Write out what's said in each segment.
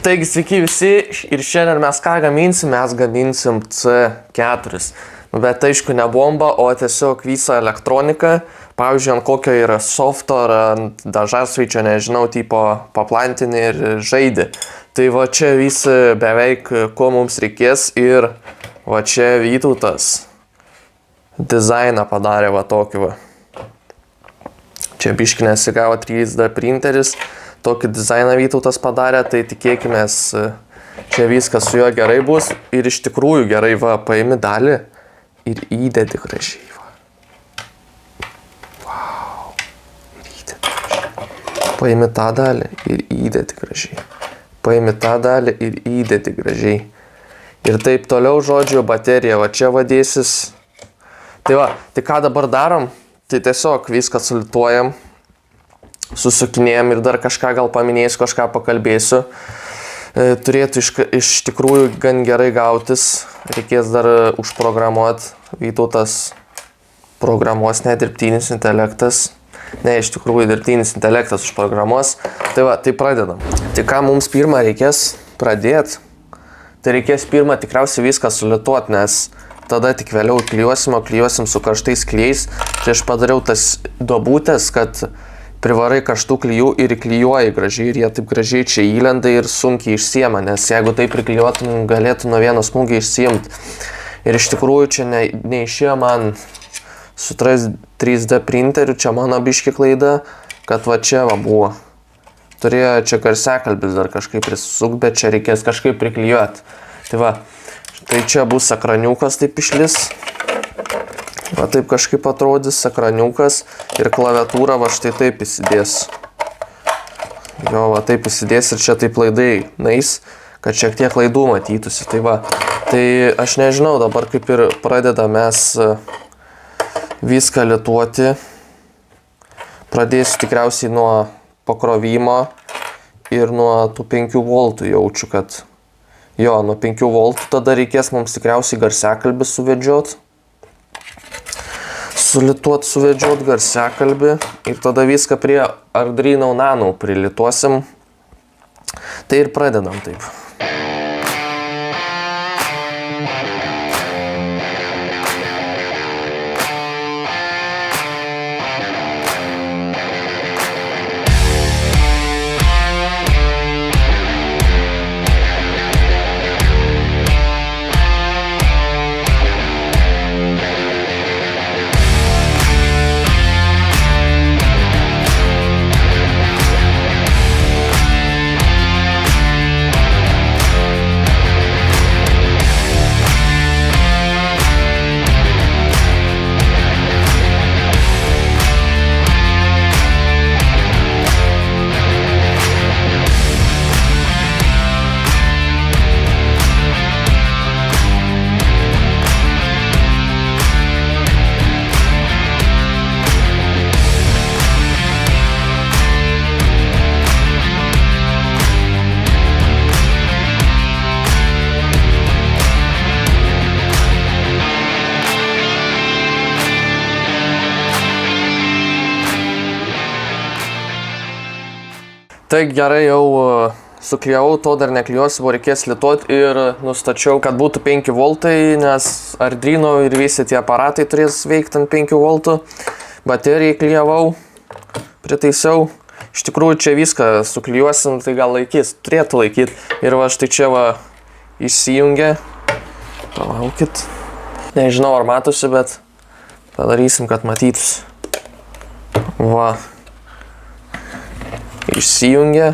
Taigi sveiki visi ir šiandien mes ką gaminsim? Mes gaminsim C4. Bet aišku ne bomba, o tiesiog visą elektroniką. Pavyzdžiui, ant kokio yra softo ar ant dažasvaičio, nežinau, tipo paplantinį ir žaidį. Tai va čia visi beveik ko mums reikės ir va čia Vytautas dizainą padarė va tokį va. Čia biški nesigavo 3D printeris. Tokį dizainą Vytautas padarė, tai tikėkimės, čia viskas su juo gerai bus. Ir iš tikrųjų gerai, va, paimi dalį ir įdedi gražiai, va. Wow. Ir įdedi gražiai. Paimi tą dalį ir įdedi gražiai. Paimi tą dalį ir įdedi gražiai. Ir taip toliau, žodžiu, baterija, va čia vadėsis. Tai va, tai ką dabar darom? Tai tiesiog viską sulituojam. Susukinėjom ir dar kažką gal paminėsiu, kažką pakalbėsiu. Turėtų iš tikrųjų gan gerai gautis. Reikės dar užprogramuoti. Vytautas programuos, ne dirbtinis intelektas. Ne, iš tikrųjų dirbtinis intelektas užprogramuos. Tai va, tai pradedam. Tai ką mums pirmą reikės pradėti? Tai reikės pirmą tikriausiai viską sulituoti, nes tada tik vėliau klijuosim su karštais klijais. Tai aš padariau tas duobutės, kad privarai karštų klijų ir įklijuoji gražiai ir jie taip gražiai čia įlenda ir sunkiai išsiema, nes jeigu taip priklijuotum, galėtų nuo vieno smūgio išsiimti. Ir iš tikrųjų čia neišėjo man su 3D printeriu, čia mano biški klaida, kad va čia va buvo. Turėjo čia garsiakalbis dar kažkaip prisuk, bet čia reikės kažkaip priklijuoti. Tai va, tai čia bus ekraniukas taip išlis. Va taip kažkaip atrodys ekraniukas ir klaviatūra va štai taip įsidės. Jo, va taip įsidės ir čia taip laidai nais, kad šiek tiek laidų matytųsi. Tai va, tai aš nežinau, dabar kaip ir pradedam mes viską lituoti. Pradėsiu tikriausiai nuo pakrovimo ir nuo tų 5 voltų jaučiu, kad jo, nuo 5 voltų tada reikės mums tikriausiai garsiakalbį suvedžiot. Suvedžiot garsiakalbį ir tada viską prie Arduino Nano prilituosim. Tai ir pradedam taip. Tai gerai jau suklijau, to dar neklijuosiu, buvo reikės lituoti ir nustačiau, kad būtų 5 voltai, nes Arduino ir visi tie aparatai turės veikti ant 5 voltų. Baterijai klijavau, pritaisiau. Iš tikrųjų čia viską suklijuosim, tai gal laikys, turėtų laikyti. Ir va štai čia va išsijungia. Palaukit. Nežinau ar matosi, bet padarysim, kad matytųsi. Va. Išsijungia,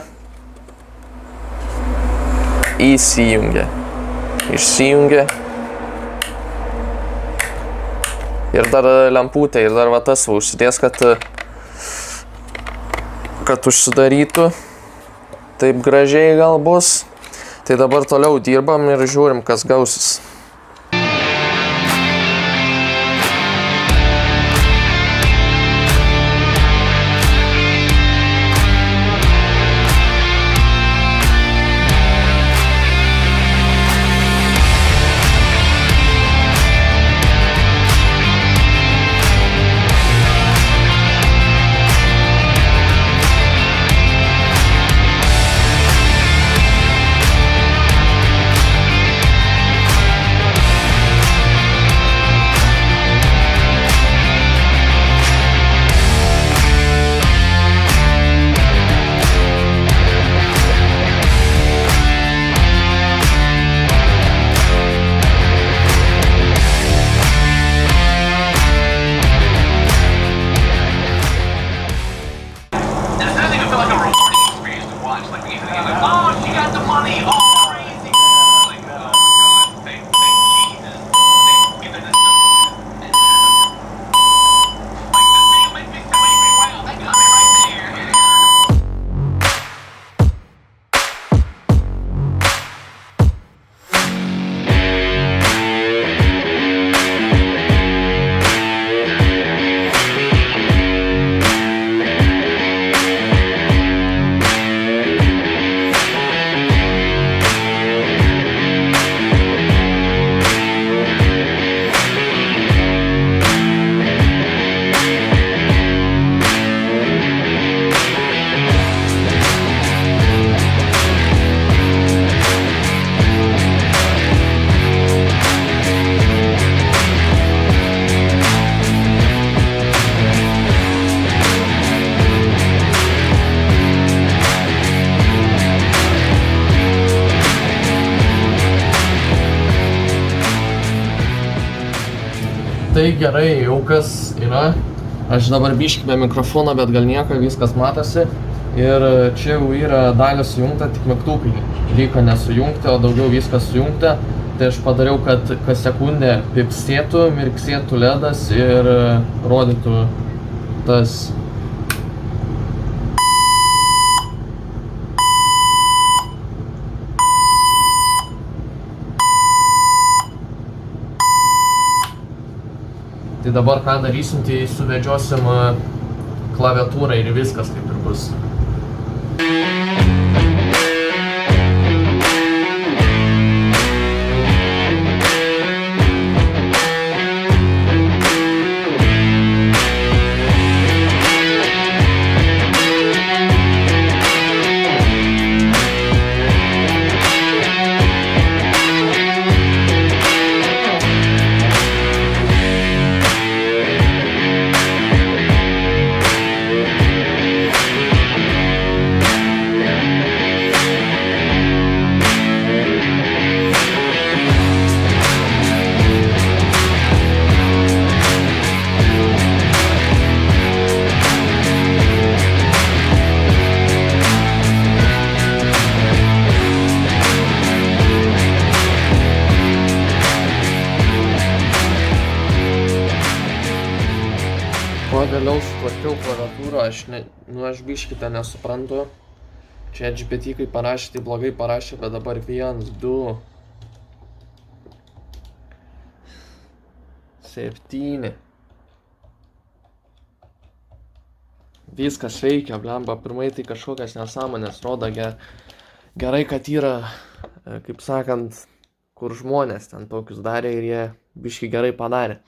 įsijungia, išsijungia ir dar lemputė ir dar va tas va užsidės, kad užsidarytų, taip gražiai gal bus. Tai dabar toliau dirbam ir žiūrim, kas gausis. Tai gerai, jau kas yra. Aš dabar biškį be mikrofono, bet gal nieko, viskas matosi. Ir čia jau yra dalį sujungta, tik mygtukai liko nesujungti, o daugiau viskas sujungta. Tai aš padariau, kad kas sekundę pipsėtų, mirksėtų ledas ir rodytų tas. Tai dabar ką darysim, tai suvedžiosim klaviatūrą ir viskas taip ir bus. Pagaliau sutvarkiau klaviatūrą, aš biškį tą nesuprantu. Čia GPT kai parašė, tai blogai parašė, bet dabar 1, 2, 7. Viskas veikia, blemba, pirmai tai kažkokias nesąmonės rodo. Gerai, kad yra, kaip sakant, kur žmonės ten tokius darė ir jie biškį gerai padarė.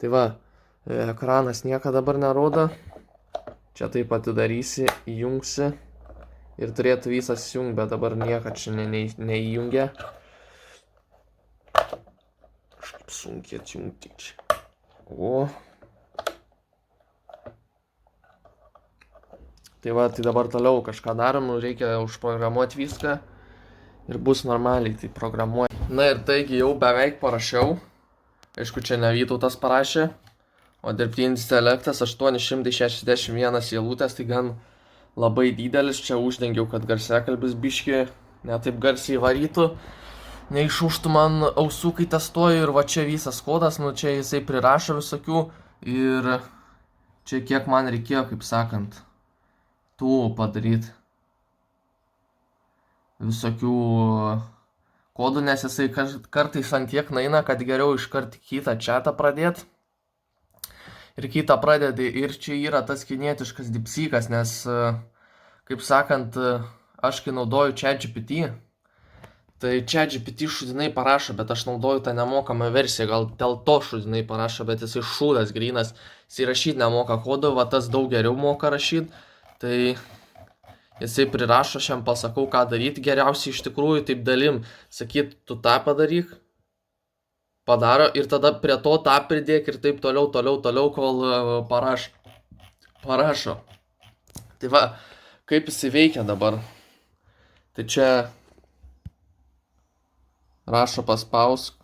Tai va, ekranas nieko dabar nerodo. Čia taip atidarysi, įjungsi ir turėtų visas įjungt, bet dabar nieko čia neįjungia. Kažkaip sunkiai atjungti čia. O. Tai va, tai dabar toliau kažką darom, reikia užprogramuoti viską ir bus normaliai tai programuoti. Na ir taigi jau beveik parašiau. Aišku, čia ne Vytautas parašė. O dirbtinis intelektas 861 eilutės, tai gan labai didelis. Čia uždengiau, kad garsiakalbis biškį netaip garsiai varytų. Neišūštų man ausų, kai testuoju. Ir va čia visas kodas, nu čia jisai prirašo visokių. Ir čia kiek man reikėjo, kaip sakant, tų padaryti. Visokių kodų, nes jisai kartais ant tiek naina, kad geriau iškart kitą chatą pradėti. Ir kitą pradedi, ir čia yra tas kinietiškas dipsykas, nes, kaip sakant, aš kai naudoju ChatGPT, tai ChatGPT šudinai parašo, bet aš naudoju tą nemokamą versiją, gal dėl to šudinai parašo, bet jisai šūdas grynas, jisai rašyti nemoka kodų, va tas daug geriau moka rašyti, tai jisai prirašo, šiam pasakau, ką daryti, geriausiai iš tikrųjų taip dalim, sakyt, tu tą padaryk, padaro ir tada prie to tą pridėk ir taip toliau, kol parašo. Tai va, kaip jisai veikia dabar. Tai čia rašo paspausk,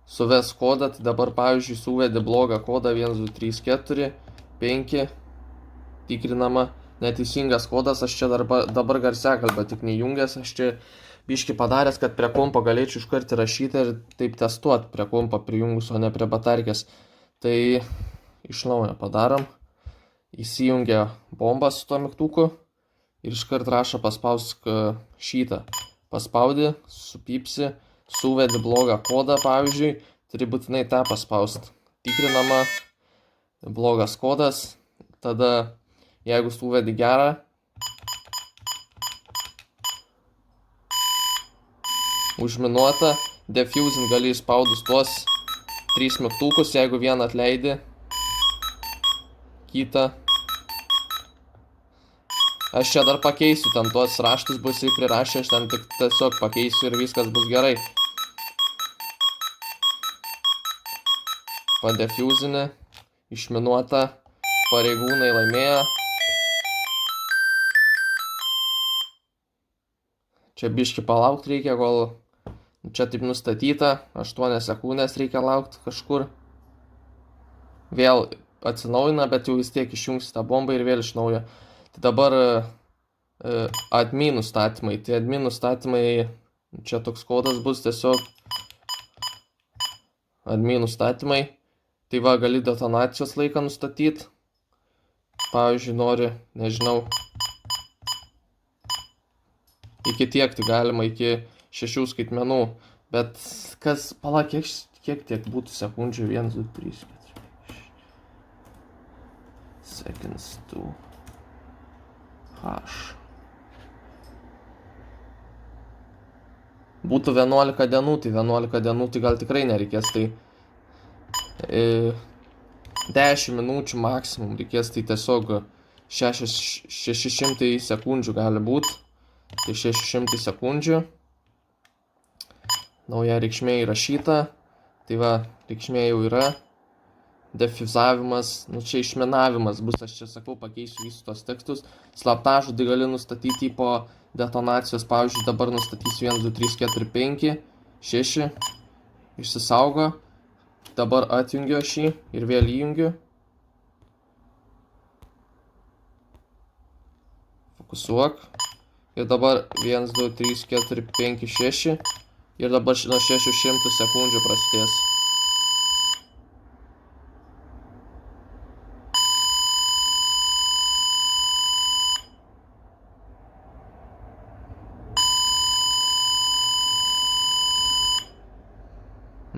suves kodą, tai dabar pavyzdžiui suvedi blogą kodą 1, 2, 3, 4, 5, tikrinama, neteisingas kodas, aš čia dabar garsiakalbą tik neįjungęs, aš čia biškį padaręs, kad prie kompo galėčiau iškart rašyti ir taip testuoti prie kompo prijungus, o ne prie batarkės. Tai iš naujo padarom. Įsijungia bombą su tuo mygtuku ir iškart rašo paspausk šitą. Paspaudi, supypsi, suvedi blogą kodą, pavyzdžiui, turi būtinai tą paspausti. Tikrinama blogas kodas, tada jeigu suvedi gerą, užminuota, defusing gali įspaudus tuos 3 mygtukus, jeigu vieną atleidi, kitą. Aš čia dar pakeisiu, ten tuos raštus bus ir prirašę, aš ten tik tiesiog pakeisiu ir viskas bus gerai. Padefusini, išminuota, pareigūnai laimėjo. Čia biškį palaukti reikia, kol čia taip nustatyta, 8 sekundės reikia laukti kažkur. Vėl atsinaujina, bet jau vis tiek išjungsi tą bombą ir vėl iš naujo. Tai dabar admin nustatymai. Tai admin nustatymai, čia toks kodas bus tiesiog admin nustatymai. Tai va, gali detonacijos laiką nustatyti. Pavyzdžiui, nori, nežinau, iki tiek, tai galima iki 6 skaitmenų. Bet kas, palauk, kiek tiek būtų sekundžių? 1, 2, 3, 4, 5, seconds to hash. Būtų 11 dienų, tai 11 dienų tai gal tikrai nereikės, tai 10 minučių maksimum reikės, tai tiesiog 600 sekundžių gali būti. Tai 600 sekundžių. Nauja reikšmė įrašyta. Tai va, reikšmė jau yra. Defuzavimas, nu čia išminavimas bus, aš čia sakau, pakeisiu visus tos tekstus. Slaptažodį gali nustatyti po detonacijos, pavyzdžiui, dabar nustatysiu 1, 2, 3, 4, 5, 6. Išsisaugo. Dabar atjungiu šį ir vėl įjungiu. Fokusuok. Ir dabar 1, 2, 3, 4, 5, 6. Ir dabar nuo 600 sekundžių prasidės.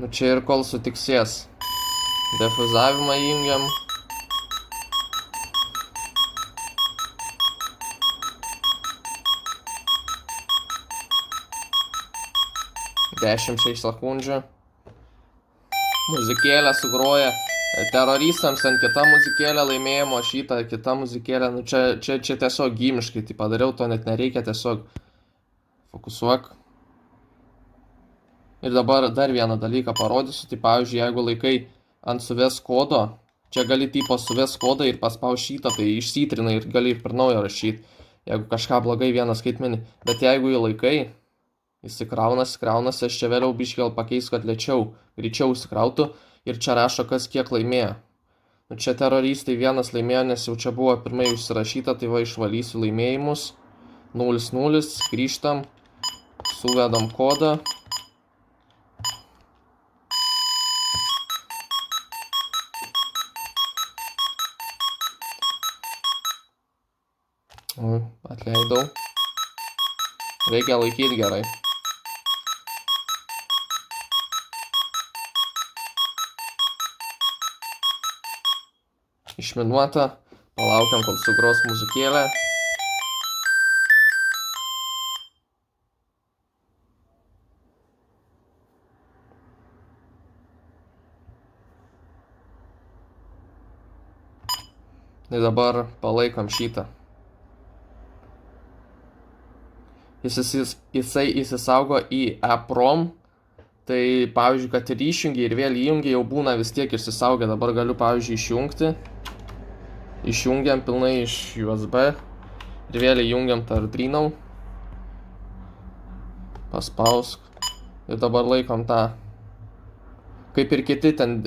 Nu čia ir kol sutiksės. Defuzavimą įjungiam. Dešimčiai sekundžių. Muzikėlę sugroja. Teroristams ant kita muzikėlė laimėjimo, šitą kita muzikėlė. Nu čia tiesiog gymiškai tai padariau, to net nereikia, tiesiog fokusuok. Ir dabar dar vieną dalyką parodysiu, tai pavyzdžiui, jeigu laikai ant suves kodo, čia gali tipo suves kodą ir paspaus šitą, tai išsitrina ir gali ir per naują rašyti, jeigu kažką blogai vieną skaitmenį. Bet jeigu jį laikai, įsikraunasi, aš čia vėliau biškį gal pakeisiu, kad greičiau įsikrautų ir čia rašo, kas kiek laimėjo. Nu čia teroristai vienas laimėjo, nes jau čia buvo pirmai užsirašyta, tai va išvalysiu laimėjimus. 0-0, grįžtam, suvedam kodą. Atleidau. Reikia laikyti gerai. Išminuota. Palaukiam, kol sugros muzikėlę. Tai dabar palaikom šitą. Jisai įsisaugo į EPROM, tai pavyzdžiui, kad ir išjungi ir vėl įjungi, jau būna vis tiek išsisaugę. Dabar galiu, pavyzdžiui, išjungti. Išjungiam pilnai iš USB ir vėl įjungiam Arduino. Paspausk ir dabar laikom tą. Kaip ir kiti ten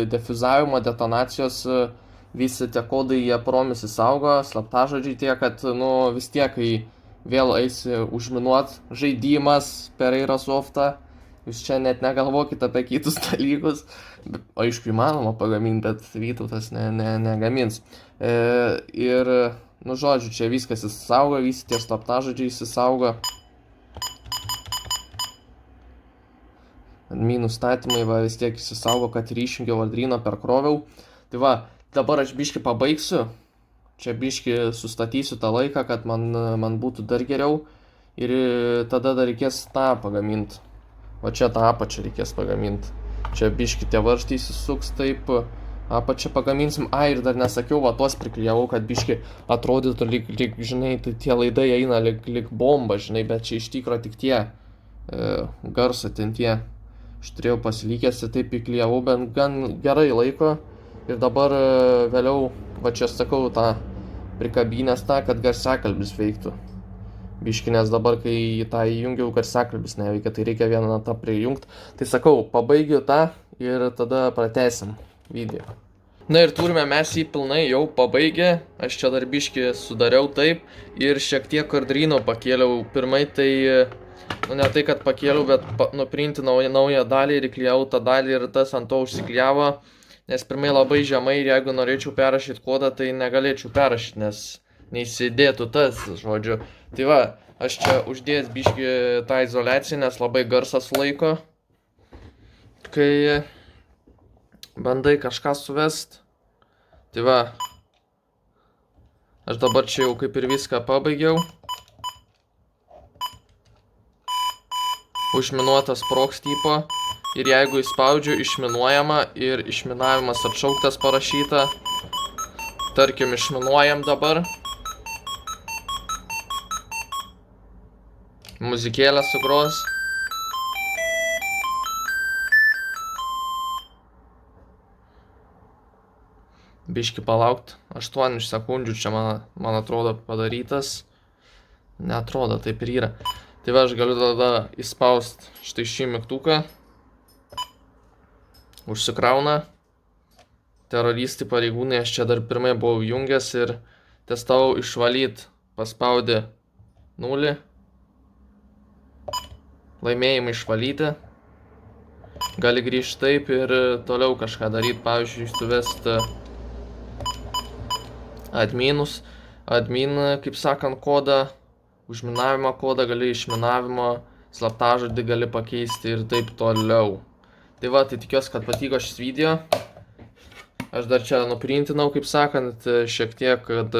defuzavimo, detonacijos visi tie kodai jie promis įsaugo, slaptažodžiai tie, kad, nu, vis tiek, kai vėl eisi užminuot žaidimas per Aerosoftą, jūs čia net negalvokit apie kitus dalykus, aišku, įmanoma pagaminti, bet Vytautas negamins. Ir, nu, žodžiu, čia viskas įsisaugo, visi tie slaptažodžiai įsisaugo. Adminų statymai, va, vis tiek įsisaugo, kad ir išjungiau Adreno perkroviau. Tai va, dabar aš biškį pabaigsiu. Čia biškį sustatysiu tą laiką, kad man būtų dar geriau. Ir tada dar reikės tą pagaminti. Va čia tą apačią reikės pagaminti. Čia biškį tie varžtai įsisuks, taip. Apačią pagaminsim. Ir dar nesakiau, va tuos priklijavau, kad biškį atrodytų lyg žinai, tai tie laidai eina lyg bomba, žinai, bet čia iš tikro tik tie garso ten tie. Aš turėjau pasilikęs ir taip įklijavau, bent gan gerai laiko. Ir dabar vėliau, va čia sakau, tą prikabinęs tą, kad garsiakalbis veiktų. Biškį, nes dabar, kai tą įjungiau, garsiakalbis neveikia, tai reikia vieną tą prijungti. Tai sakau, pabaigiu tą ir tada pratęsim video. Na ir turime mes jį pilnai jau pabaigę. Aš čia dar biškį sudariau taip ir šiek tiek Adreno pakėliau. Pirmai tai... Nu, ne tai, kad pakėliau, bet nuprinti naują dalį ir įklijau tą dalį ir tas ant to užsiklijavo. Nes pirmai labai žemai ir jeigu norėčiau perrašyti kodą, tai negalėčiau perrašyti, nes neįsidėtų tas, žodžiu. Tai va, aš čia uždėjęs biškį tą izoliaciją, nes labai garsas laiko. Kai bandai kažką suvest. Tai va, aš dabar čia jau kaip ir viską pabaigiau. Užminuotas prox tipo ir jeigu įspaudžiu išminuojama ir išminavimas atšauktas parašyta, tarkim išminuojam dabar, muzikėlę sugros, biškį palaukt, 8 sekundžių čia man atrodo padarytas, neatrodo, taip ir yra. Tai va, aš galiu tada įspaust štai šį mygtuką. Užsikrauna. Teroristai pareigūnai, aš čia dar pirmai buvau jungęs ir testavau išvalyt. Paspaudė 0. Laimėjimai išvalyti. Gali grįžti taip ir toliau kažką daryti. Pavyzdžiui, suvesti adminus. Admin, kaip sakant, kodą. Užminavimo kodą gali išminavimo, slaptažodį gali pakeisti ir taip toliau. Tai va, tai tikiuosi, kad patiko šis video. Aš dar čia nuprintinau, kaip sakant, šiek tiek, kad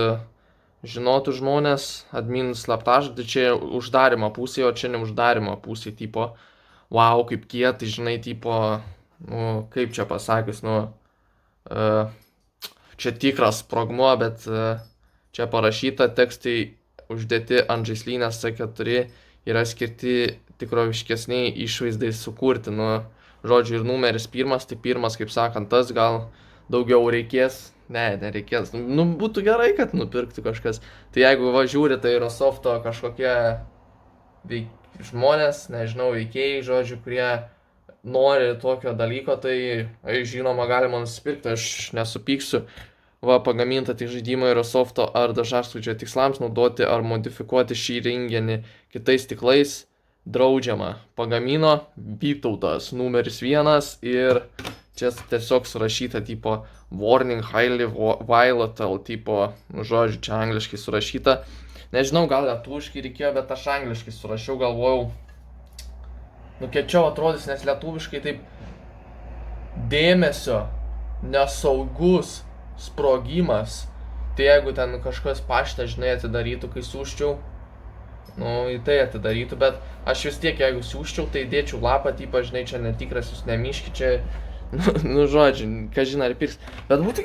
žinotų žmonės admin slaptažodį. Čia uždarimo pusėje, o čia ne uždarimo pusėje, tipo, wow, kaip kietai, žinai, tipo, nu, kaip čia pasakius, nu, čia tikras sprogmuo, bet čia parašyta tekstai uždėti ant žaislinės C4 yra skirti tikroviškesniai išvaizdai sukurti. Nu, žodžiu, ir numeris 1, tai 1, kaip sakant, tas gal daugiau reikės. Ne, nereikės. Nu, būtų gerai, kad nupirktų kažkas. Tai jeigu va žiūri, tai Aerosofto kažkokie žmonės, nežinau, veikėjai, žodžiu, kurie nori tokio dalyko, tai žinoma galima nusipirkti, aš nesupyksiu. Va, pagaminta tik žaidimo Aerosofto ar dažasvydžio tikslams naudoti ar modifikuoti šį renginį kitais tiklais draudžiama. Pagamino Vytautas numeris 1 ir čia tiesiog surašyta tipo warning highly volatile tipo, nu žodžiu, čia angliškai surašyta. Nežinau, gal lietuviškai reikėjo, bet aš angliškai surašiau, galvojau, nu kiečiau atrodys, nes lietuviškai taip dėmesio nesaugus sprogimas. Tai jeigu ten kažkas paštą, žinai, atidarytų, kai siūščiau, nu, į tai atidarytų, bet aš vis tiek, jeigu siūščiau, tai dėčiau lapą, tipo, žinai, čia netikras, jūs nemiški, čia, nu, žodžiu, kažin ar pirks, bet būtų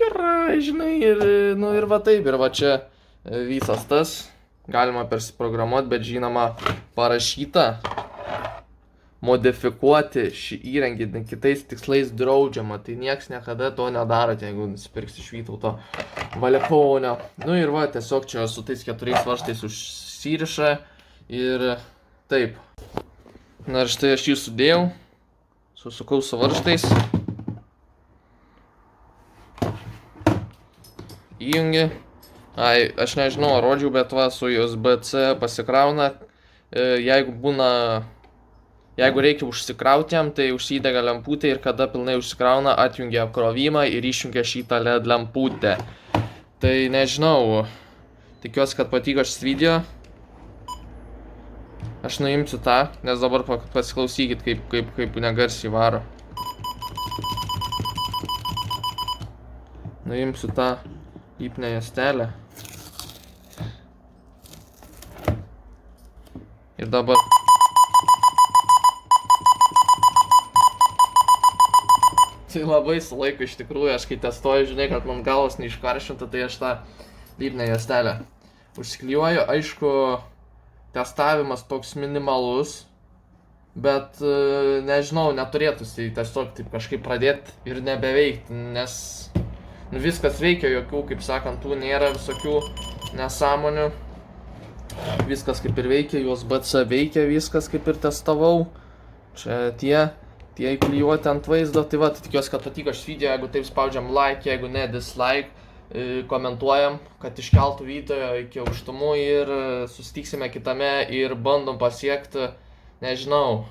gerai, žinai, ir, nu, ir va taip, ir va čia visas tas, galima persiprogramuoti, bet žinoma, parašyta, modifikuoti šį įrenginį kitais tikslais draudžiama, tai nieks niekada to nedarote, jeigu nusipirks iš Vytauto Valiakonio. Nu ir va, tiesiog čia su tais 4 varžtais užsiriša ir taip. Na ir štai aš jį sudėjau, susukau su varžtais. įjungi. Ai, aš nežinau, ar rodžiau, bet va, su USB-C pasikrauna. Jeigu reikia užsikrauti jam, tai užsidega lemputė ir kada pilnai užsikrauna, atjungia apkrovimą ir išjungia šitą LED lemputę. Tai nežinau, tikiuosi, kad patiko šis video. Aš nuimsiu tą, nes dabar pasiklausykit, kaip negarsiai varo. Nuimsiu tą lipnią juostelę. Ir dabar. Tai labai sulaiko iš tikrųjų, aš kai testuoju, žinai, kad man galvos neiškaršinta, tai aš tą lipnią juostelę užsiklijuoju. Aišku, testavimas toks minimalus, bet nežinau, neturėtųsi tiesiog taip kažkaip pradėti ir nebeveikti, nes viskas veikia, jokių, kaip sakant, tų nėra visokių nesąmonių. Viskas kaip ir veikia, USB-C veikia, viskas kaip ir testavau. Čia tie įklijuoti ant vaizdo, tai va, tai tikiuosi, kad patiko šis video, jeigu taip spaudžiam like, jeigu ne dislike, komentuojam, kad iškeltų video iki aukštumų ir susitiksime kitame ir bandom pasiekti, nežinau,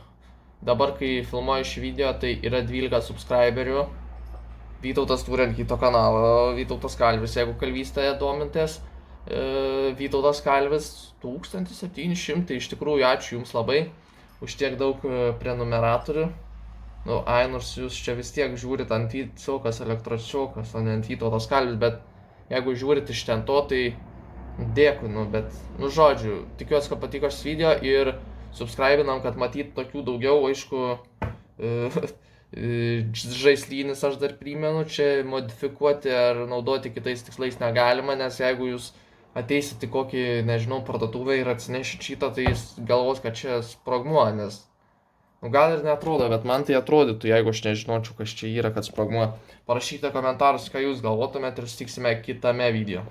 dabar kai filmuoju šį video, tai yra 12 subscriberių, Vytautas turi ant kito kanalo, Vytautas Kalvis, jeigu kalvystėje domintės, Vytautas Kalvis 1700, iš tikrųjų ačiū jums labai už tiek daug prenumeratorių. Nu, nors jūs čia vis tiek žiūrit ant Vytautas Elektrošokas, o ne ant Vytautas Kalvis, bet jeigu žiūrit iš ten to, tai dėkui, bet, žodžiu, tikiuosi, kad patiko šis video ir subscribinam, kad matyt tokių daugiau, aišku, žaislynis aš dar primenu, čia modifikuoti ar naudoti kitais tikslais negalima, nes jeigu jūs ateisit į kokį, nežinau, parduotuvę ir atsinešit šitą, tai jis galvos, kad čia sprogmuo, nes gal ir neatrodo, bet man tai atrodytų, jeigu aš nežinočiau, kas čia yra, kad sprogmuo. Parašykite komentarus, ką jūs galvotumėt ir susitiksime kitame video.